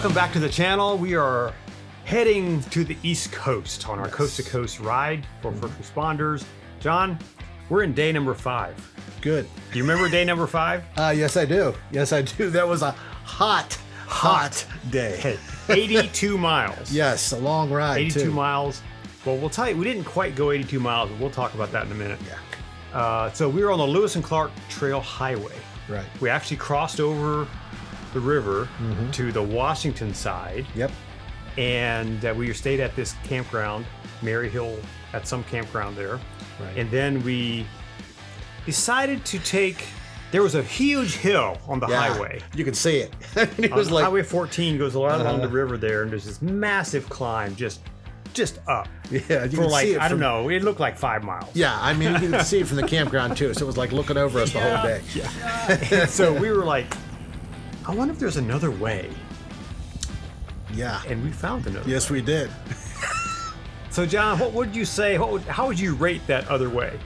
welcome back to the channel. We are heading to the East Coast on our coast-to-coast ride for first responders. John, we're in day number 5. Good. Do you remember day number 5? Yes, I do. Yes, I do. That was a hot day. Hey, 82 miles. Yes, a long ride, 82 too. miles. Well, we'll tell you, we didn't quite go 82 miles, but we'll talk about that in a minute. Yeah. So we were on the Lewis and Clark Trail Highway. Right. We actually crossed over the river to the Washington side. Yep. And we stayed at this campground, Maryhill, at some campground there. Right. And then we decided to take, there was a huge hill on the highway. You could see it. It was like Highway 14 goes right along the river there, and there's this massive climb just up. Yeah, you For could like, see it I don't from- know, it looked like 5 miles. Yeah, I mean, you could see it from the campground too. So it was like looking over us the whole day. Yeah. So we were like, I wonder if there's another way. Yeah. And we found another Yes, way. we did. So John, what would you say? How would you rate that other way?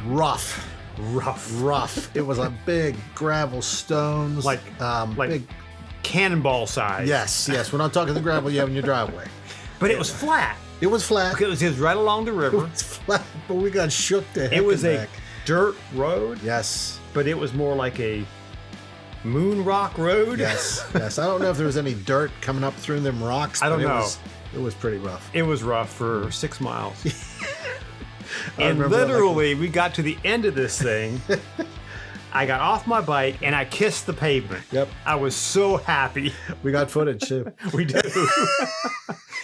Rough. Rough. It was a big gravel stones. Like big. cannonball size. Yes. We're not talking the gravel you have in your driveway. But it was flat. It was flat. It was right along the It river. was flat, but we got shook to heck It was and a back. dirt road, Yes. but it was more like a moon rock road. Yes. I don't know if there was any dirt coming up through them rocks. I don't but know. It was pretty rough. It was rough for 6 miles. I And remember that literally, we got to the end of this thing. I got off my bike and I kissed the pavement. Yep. I was so happy. We got footage too. We do.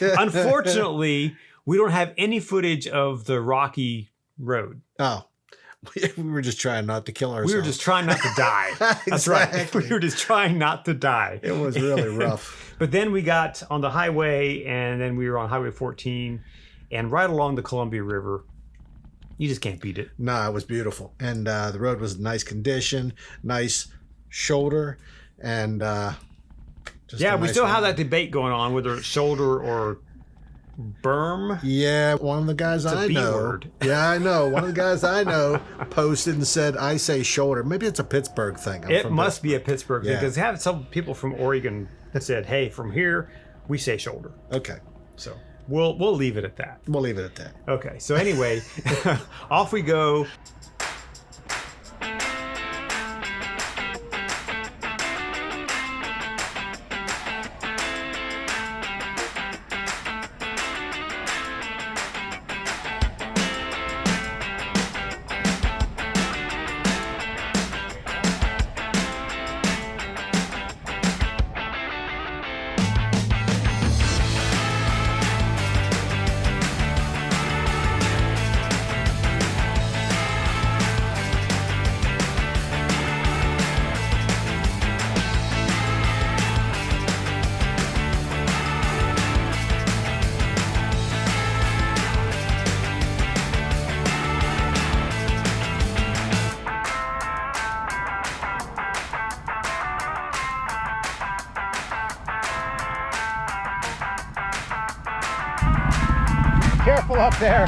Unfortunately, we don't have any footage of the rocky road. Oh, we were just trying not to kill ourselves. We were just trying not to die. That's right. Exactly. We were just trying not to die. It was really rough. But then we got on the highway, and then we were on Highway 14, and right along the Columbia River. You just can't beat it. No, it was beautiful, and the road was in nice condition, nice shoulder, and just Yeah, a we nice still have road. that debate going on, whether it's shoulder or berm. Yeah, one of the guys a I B know. word. Yeah, I know. One of the guys I know posted and said, "I say shoulder." Maybe it's a Pittsburgh thing. I'm It from must be a Pittsburgh thing, Yeah. because have some people from Oregon that said, "Hey, from here we say shoulder." Okay, So we'll leave it at that. we'll leave it at that. Okay, so anyway, off we go. Careful up there.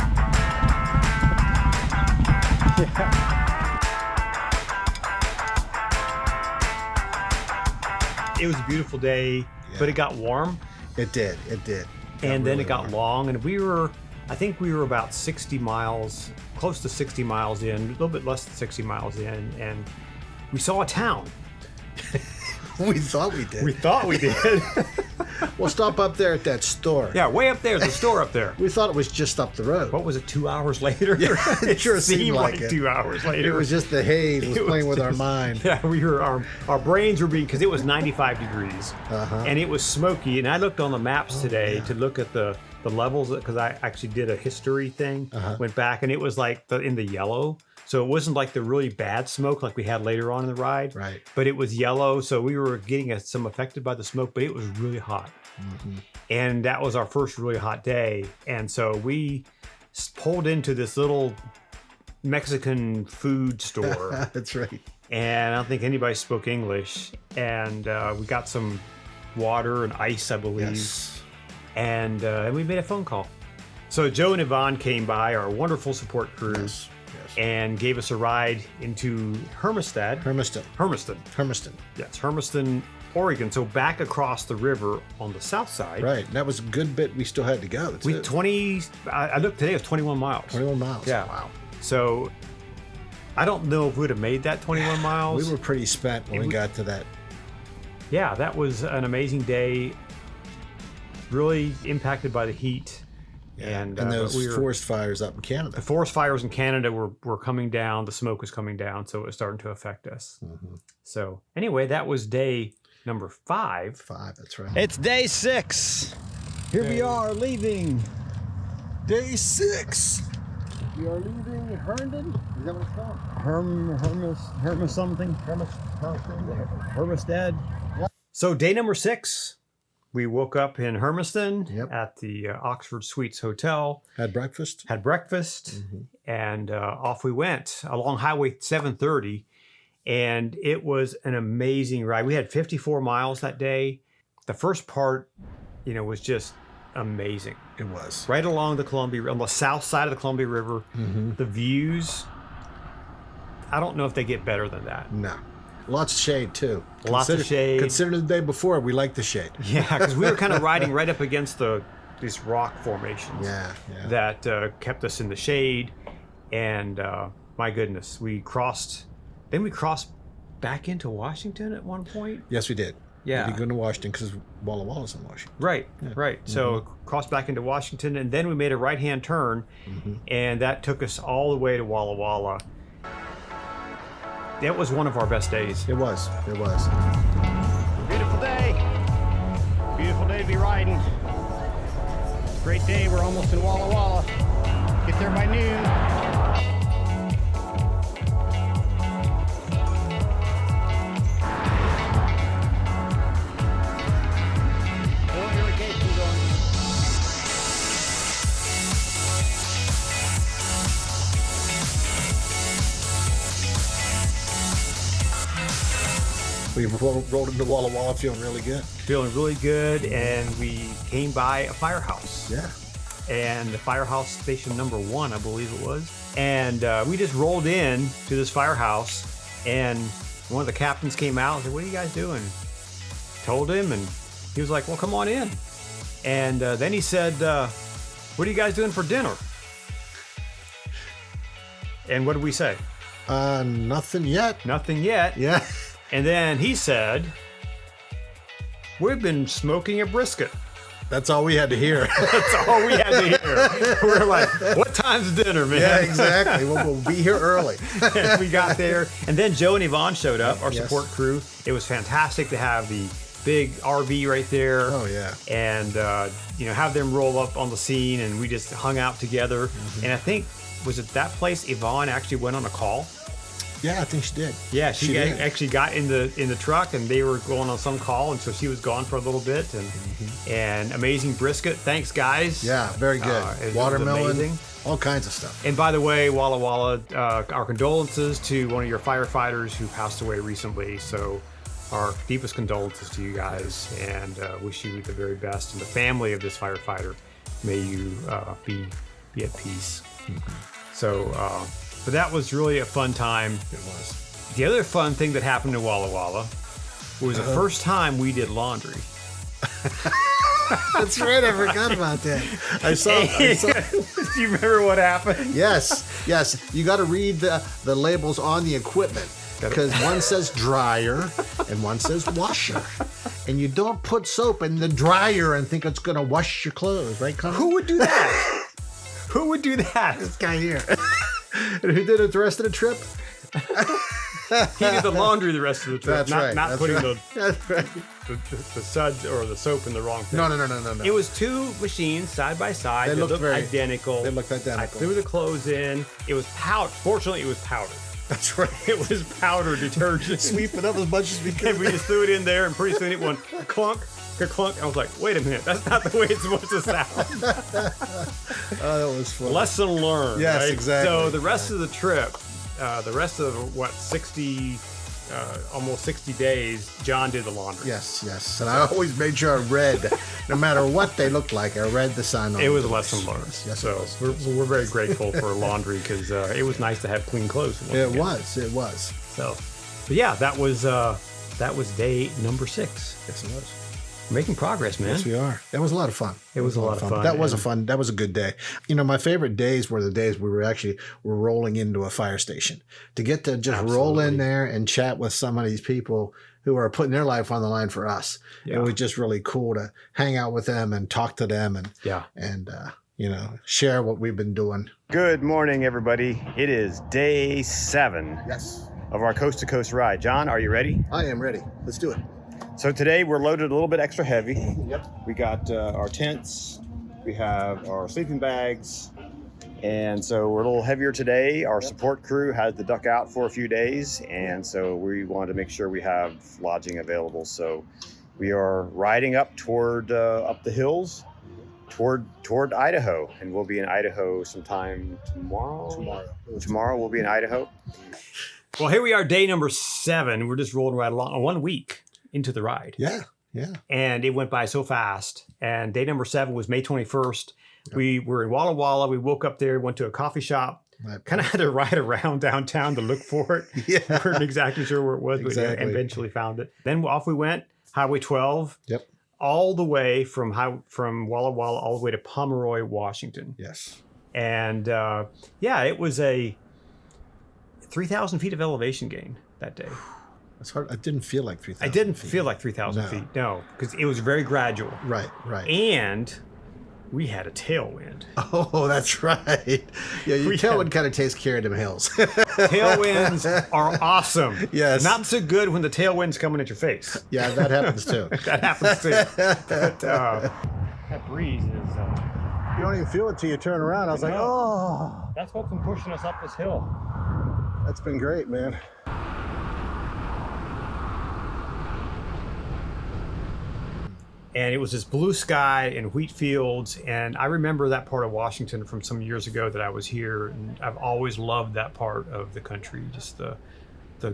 It was a beautiful day, but it got warm, It did. and then really it got warm. long, and I think we were about 60 miles, close to 60 miles in, a little bit less than 60 miles in, and we saw a town. We thought we did. We thought we did. We'll stop up there at that store. Yeah, way up there, the store up there. We thought it was just up the road. What was it, 2 hours later? Yeah, it sure seemed seemed like it. 2 hours later. It was just the haze was It was playing with our just- mind. Yeah, we were our brains were being, because it was 95 degrees and it was smoky. And I looked on the maps today to look at the levels, because I actually did a history thing, went back, and it was like in the yellow. So it wasn't like the really bad smoke like we had later on in the ride, Right. but it was yellow. So we were getting some affected by the smoke, but it was really hot. And that was our first really hot day. And so we pulled into this little Mexican food store. That's right. And I don't think anybody spoke English. And we got some water and ice, I believe. Yes. And we made a phone call. So Joe and Yvonne came by, our wonderful support crew, Yes. and gave us a ride into Hermiston. Hermiston. Hermiston. Hermiston. Yes, Hermiston, Oregon, so back across the river on the south side. Right. And that was a good bit we still had to go. I looked today, it was 21 miles. 21 miles. Yeah. Wow. So I don't know if we would have made that 21 miles. We were pretty spent when we got to that. Yeah, that was an amazing day. Really impacted by the heat. Yeah. And those forest fires up in Canada. The forest fires in Canada were coming down. The smoke was coming down, so it was starting to affect us. Mm-hmm. So anyway, that was day number 5. 5, that's right. It's day 6. Here we are leaving. Day 6. We are leaving Herndon. Is that what it's called? Hermas something. Hermisstead. So day number 6, we woke up in Hermiston at the Oxford Suites Hotel. Had breakfast. And off we went along Highway 730. And it was an amazing ride. We had 54 miles that day. The first part, was just amazing. It was. Right along the Columbia, on the south side of the Columbia River. The views, I don't know if they get better than that. No. Lots of shade, too. Lots of shade. Consider the day before, we liked the shade. Yeah, because we were kind of riding right up against these rock formations. Yeah. That kept us in the shade. And my goodness, we crossed back into Washington at one point. Yes, we did. Yeah. We did go into Washington because Walla Walla's in Washington. Right. So crossed back into Washington, and then we made a right-hand turn, and that took us all the way to Walla Walla. That was one of our best days. It was. Beautiful day. Beautiful day to be riding. Great day. We're almost in Walla Walla. Get there by noon. We rolled into Walla Walla feeling really good. And we came by a firehouse. Yeah. And the firehouse station number 1, I believe it was. And we just rolled in to this firehouse, and one of the captains came out and said, "What are you guys doing?" Told him, and he was like, "Well, come on in." And then he said, "What are you guys doing for dinner?" And what did we say? Nothing yet. Nothing yet. Yeah. And then he said, "We've been smoking a brisket." That's all we had to hear. That's all we had to hear. We were like, "What time's dinner, man?" Yeah, exactly. We'll be here early. And we got there. And then Joe and Yvonne showed up, our support crew. It was fantastic to have the big RV right there. Oh, yeah. And, have them roll up on the scene, and we just hung out together. And I think, was it that place Yvonne actually went on a call? Yeah, I think she did. Yeah, she actually got in the truck, and they were going on some call, and so she was gone for a little bit. And amazing brisket. Thanks, guys. Yeah, very good. Watermelon, all kinds of stuff. And by the way, Walla Walla, our condolences to one of your firefighters who passed away recently. So our deepest condolences to you guys, and wish you the very best. And the family of this firefighter, may you be at peace. So, but that was really a fun time. It was. The other fun thing that happened in Walla Walla was the first time we did laundry. That's right. I forgot about that. I saw. Do you remember what happened? Yes. You got to read the labels on the equipment, because one says dryer and one says washer, and you don't put soap in the dryer and think it's going to wash your clothes, right, Conrad? Who would do that? Who would do that? This guy here. And who did it the rest of the trip? He did the laundry the rest of the trip. That's right. Not putting That's right. the suds or the soap in the wrong thing. No. It was two machines side by side. They looked identical. They looked identical. I threw the clothes in. It was powder. Fortunately, it was powder. That's right. It was powder detergent. Sweep it up as much as we could. And we just threw it in there, and pretty soon it went clunk, clunk. I was like, wait a minute, that's not the way it's supposed to sound. Oh, that was fun. Lesson learned. Yes, right? exactly. So the rest of the trip, the rest of almost 60 days, John did the laundry. Yes. And I always made sure I read, no matter what they looked like, I read the sign on it. It was a the lesson learned. Yes, so we're very grateful for laundry, because it was nice to have clean clothes. It was. So, but yeah, that that was day number 6. Yes, it was. We're making progress, man. Yes, we are. That was a lot of fun. It was a lot of fun. That was a good day. You know, my favorite days were the days we were rolling into a fire station. To get to just roll in there and chat with some of these people who are putting their life on the line for us. Yeah. It was just really cool to hang out with them and talk to them and you know, share what we've been doing. Good morning, everybody. It is day 7 of our coast to coast ride. John, are you ready? I am ready. Let's do it. So today we're loaded a little bit extra heavy. Yep. We got our tents, we have our sleeping bags, and so we're a little heavier today. Our support crew had to duck out for a few days, and so we wanted to make sure we have lodging available. So we are riding up toward up the hills toward Idaho, and we'll be in Idaho sometime tomorrow. Tomorrow we'll be in Idaho. Well, here we are, day number 7. We're just rolling right along 1 week into the ride. Yeah. And it went by so fast. And day number 7 was May 21st. Yep. We were in Walla Walla. We woke up there, went to a coffee shop, kind of had to ride around downtown to look for it. Yeah. We weren't exactly sure where it was, but eventually found it. Then off we went, Highway 12. Yep. All the way from Walla Walla all the way to Pomeroy, Washington. Yes. And it was a 3,000 feet of elevation gain that day. That's hard. I didn't feel like 3,000 I didn't feel like 3,000 feet. No, because it was very gradual. Right. And we had a tailwind. Oh, that's right. Yeah, your tailwind kind of takes care of them hills. Tailwinds are awesome. Yes. Not so good when the tailwind's coming at your face. Yeah, that happens too. That happens too. But that breeze is... you don't even feel it till you turn around. I was like, oh. That's what's been pushing us up this hill. That's been great, man. And it was this blue sky and wheat fields. And I remember that part of Washington from some years ago that I was here. And I've always loved that part of the country. Just the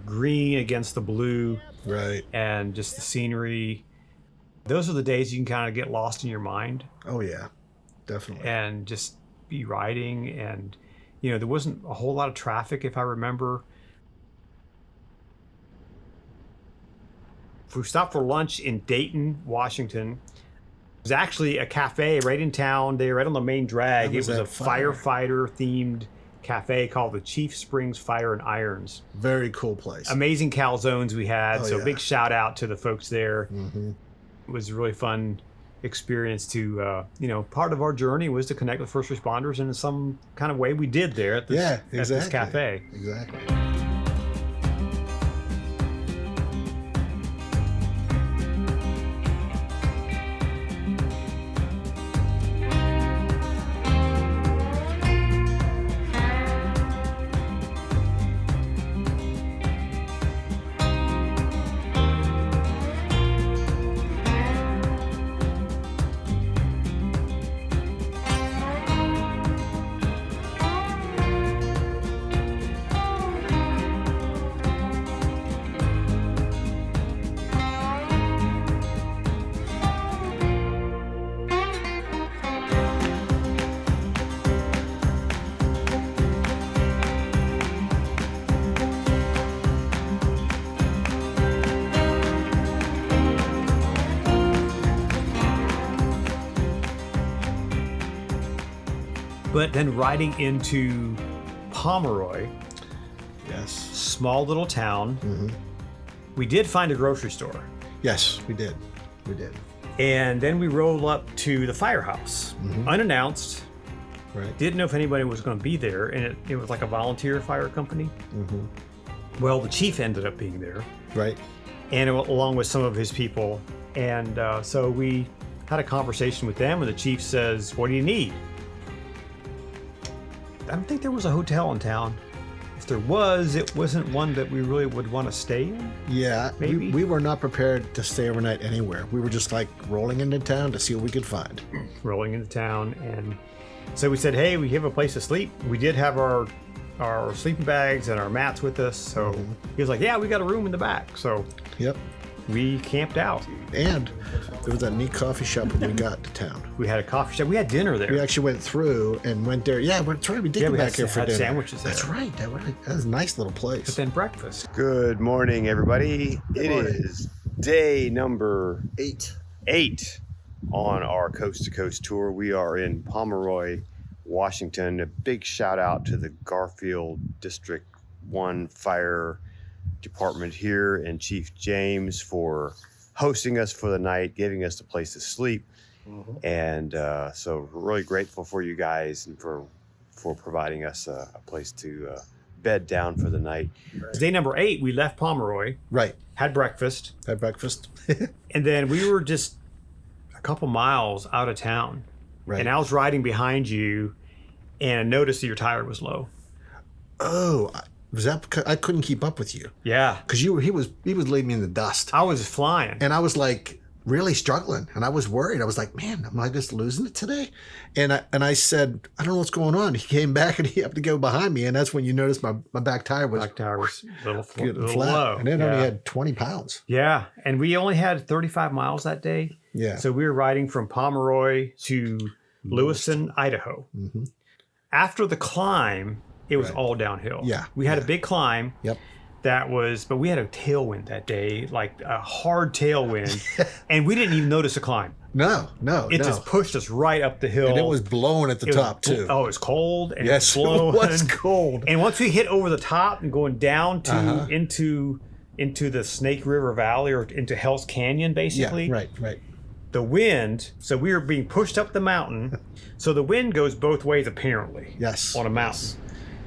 green against the blue. Right. And just the scenery. Those are the days you can kind of get lost in your mind. Oh, yeah. Definitely. And just be riding. And, you know, there wasn't a whole lot of traffic, if I remember. We stopped for lunch in Dayton, Washington. It was actually a cafe right in town. They were right on the main drag. It was a firefighter-themed cafe called the Chief Springs Fire and Irons. Very cool place. Amazing calzones we had. Big shout out to the folks there. Mm-hmm. It was a really fun experience to, part of our journey was to connect with first responders, and in some kind of way we did there at this cafe. Exactly. But then riding into Pomeroy, small little town, we did find a grocery store. Yes, we did. And then we rolled up to the firehouse, unannounced. Right. Didn't know if anybody was going to be there, and it was like a volunteer fire company. Mm-hmm. Well, the chief ended up being there. Right. And along with some of his people. And so we had a conversation with them, and the chief says, "What do you need?" I don't think there was a hotel in town. If there was, it wasn't one that we really would want to stay in. Yeah, maybe. We were not prepared to stay overnight anywhere. We were just like rolling into town to see what we could find. Rolling into town. And so we said, hey, we have a place to sleep. We did have our sleeping bags and our mats with us. So he was like, yeah, we got a room in the back. So we camped out. And there was that neat coffee shop when we got to town. We had a coffee shop. We had dinner there. We actually went through and went there. Yeah, that's right. We did go back here for dinner. Sandwiches there. That's right. That was a nice little place. But then breakfast. Good morning, everybody. It is day number 8 on our coast to coast tour. We are in Pomeroy, Washington. A big shout out to the Garfield District 1 Fire Department here and Chief James for hosting us for the night, giving us a place to sleep. And so really grateful for you guys and for providing us a place to bed down for the night. Day number 8, we left Pomeroy. Right. Had breakfast. And then we were just a couple miles out of town. Right. And I was riding behind you and I noticed that your tire was low. Oh, was that because I couldn't keep up with you? Yeah. Because he was leaving me in the dust. I was flying. And I was like really struggling. And I was worried. I was like, man, am I just losing it today? And I said, I don't know what's going on. He came back and he had to go behind me. And that's when you noticed my back tire was a little flat. low. And it only had 20 pounds. Yeah. And we only had 35 miles that day. Yeah. So we were riding from Pomeroy to Lewiston, Idaho. Mm-hmm. After the climb, it was all downhill. Yeah. We had a big climb. Yep. But we had a tailwind that day, like a hard tailwind. And we didn't even notice a climb. No. It just pushed us right up the hill. And it was blowing at the top too. Oh, it was cold. And yes, it was cold. And once we hit over the top and going down to into the Snake River Valley or into Hell's Canyon, basically. Yeah, right. The wind, so we were being pushed up the mountain. So the wind goes both ways, apparently. Yes. On a mountain. Yes.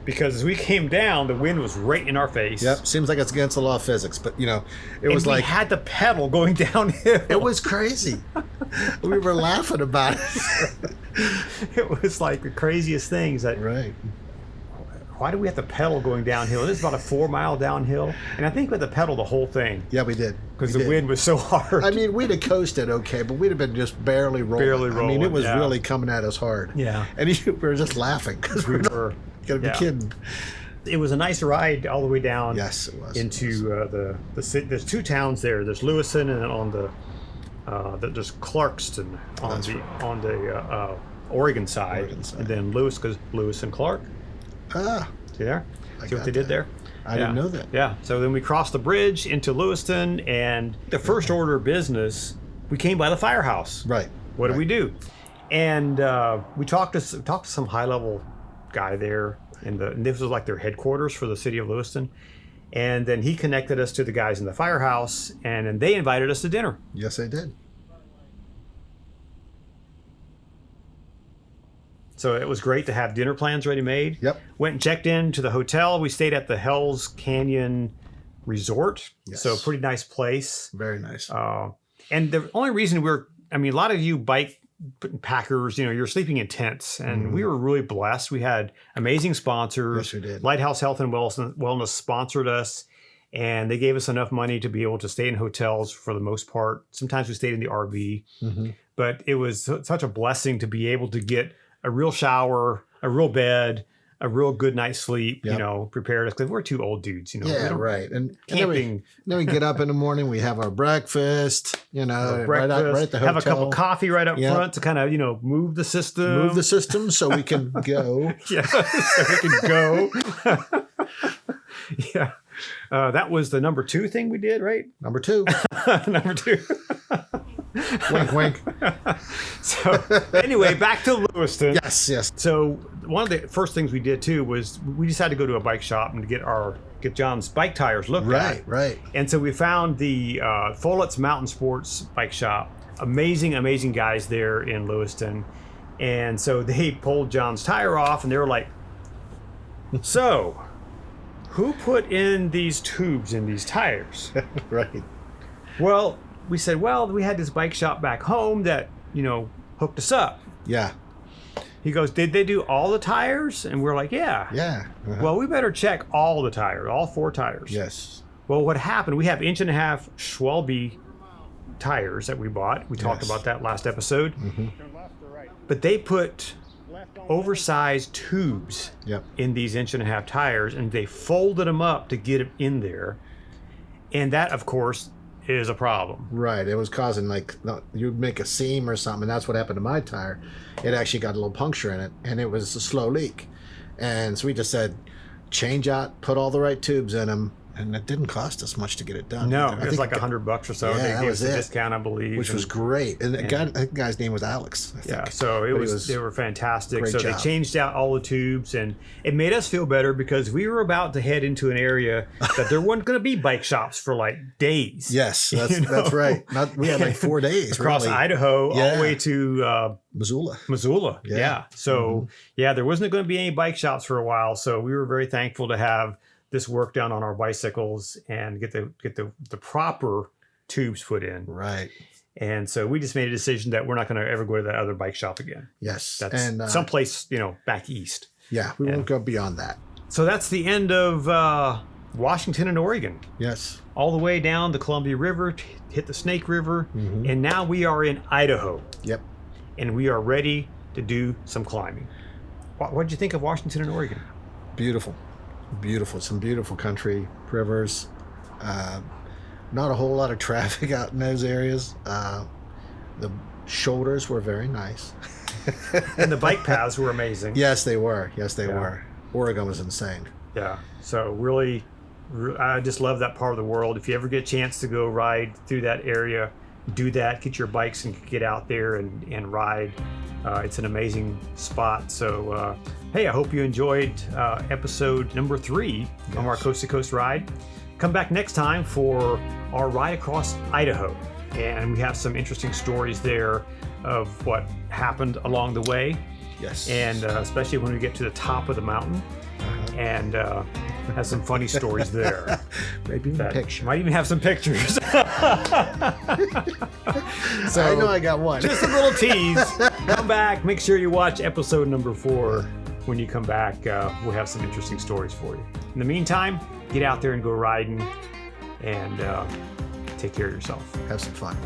Because as we came down, the wind was right in our face. Yep. Seems like it's against the law of physics, but it was like we had the pedal going downhill. It was crazy. We were laughing about it. It was like the craziest things. Right. Why do we have to pedal going downhill? This is about a 4-mile downhill, and I think we had to pedal the whole thing. Yeah, we did. Because the wind was so hard. I mean, we'd have coasted okay, but we'd have been just barely rolling. I mean, it was really coming at us hard. Yeah. And we were just laughing because we were gotta be kidding. It was a nice ride all the way down. Yes, it was. Into the city. There's 2 towns there. There's Lewiston, and then on there's Clarkston on the Oregon side. And then Lewis and Clark. See there? See what they did there? I didn't know that. Yeah. So then we crossed the bridge into Lewiston, and the first order of business, we came by the firehouse. Right. What did we do? And we talked to some high-level guy there, and this was like their headquarters for the city of Lewiston. And then he connected us to the guys in the firehouse, and then they invited us to dinner. Yes, they did. So it was great to have dinner plans ready made. Yep. Went and checked into the hotel. We stayed at the Hell's Canyon Resort. Yes. So pretty nice place. Very nice. And the only reason a lot of you bike packers, you're sleeping in tents, and we were really blessed. We had amazing sponsors. Yes, we did. Lighthouse Health and Wellness sponsored us, and they gave us enough money to be able to stay in hotels for the most part. Sometimes we stayed in the RV, but it was such a blessing to be able to get a real shower, a real bed, a real good night's sleep, prepared us, because we're 2 old dudes, Yeah, right. And camping. Then we get up in the morning, we have our breakfast, right at the hotel. Have a cup of coffee right up front to kind of, move the system. Move the system so we can go. Yeah, so we can go. Yeah. That was the number 2 thing we did, right? Number 2. Number 2. Wink, wink. So anyway, back to Lewiston. Yes. So one of the first things we did too was we decided to go to a bike shop and get John's bike tires looked at. Right. And so we found the Follett's Mountain Sports bike shop. Amazing guys there in Lewiston. And so they pulled John's tire off, and they were like, "So, who put in these tubes in these tires?" Right. Well, we said, we had this bike shop back home that, hooked us up. Yeah. He goes, "Did they do all the tires?" And we're like, yeah. Yeah. Well, we better check all the tires, all 4 tires. Yes. Well, what happened, we have 1.5-inch Schwalbe tires that we bought. We talked about that last episode. But they put oversized tubes in these 1.5-inch tires, and they folded them up to get them in there. And that, of course, is a problem. Right. It was causing you'd make a seam or something. And that's what happened to my tire. It actually got a little puncture in it, and it was a slow leak. And so we just said, change out, put all the right tubes in them. And it didn't cost us much to get it done. No, it was like $100 or so. Yeah, they that gave was us a it. discount, I believe. Which was great. And the guy's name was Alex, I think. Yeah, so they were fantastic. Great So job. they changed out all the tubes, and it made us feel better because we were about to head into an area that there weren't going to be bike shops for like days. Yes, that's right. We had like 4 days. Across really. Idaho, all the way to Missoula. Yeah. So, there wasn't going to be any bike shops for a while. So we were very thankful to have this work done on our bicycles and get the proper tubes put in. Right. And so we just made a decision that we're not going to ever go to that other bike shop again. Yes. That's someplace, back east. Yeah, we won't go beyond that. So that's the end of Washington and Oregon. Yes. All the way down the Columbia River, hit the Snake River, and now we are in Idaho. Yep. And we are ready to do some climbing. What did you think of Washington and Oregon? Beautiful. Some beautiful country, rivers. Not a whole lot of traffic out in those areas. The shoulders were very nice. And the bike paths were amazing. Yes, they were. Oregon was insane. Yeah. So really, I just love that part of the world. If you ever get a chance to go ride through that area, do that. Get your bikes and get out there and ride. It's an amazing spot. So, hey, I hope you enjoyed episode number 3 of our Coast to Coast ride. Come back next time for our ride across Idaho. And we have some interesting stories there of what happened along the way. Yes. And especially when we get to the top of the mountain. And have some funny stories there. Maybe even pictures. Might even have some pictures. So I know I got one. Just a little tease. Come back. Make sure you watch episode number 4. When you come back, we'll have some interesting stories for you. In the meantime, get out there and go riding and take care of yourself. Have some fun.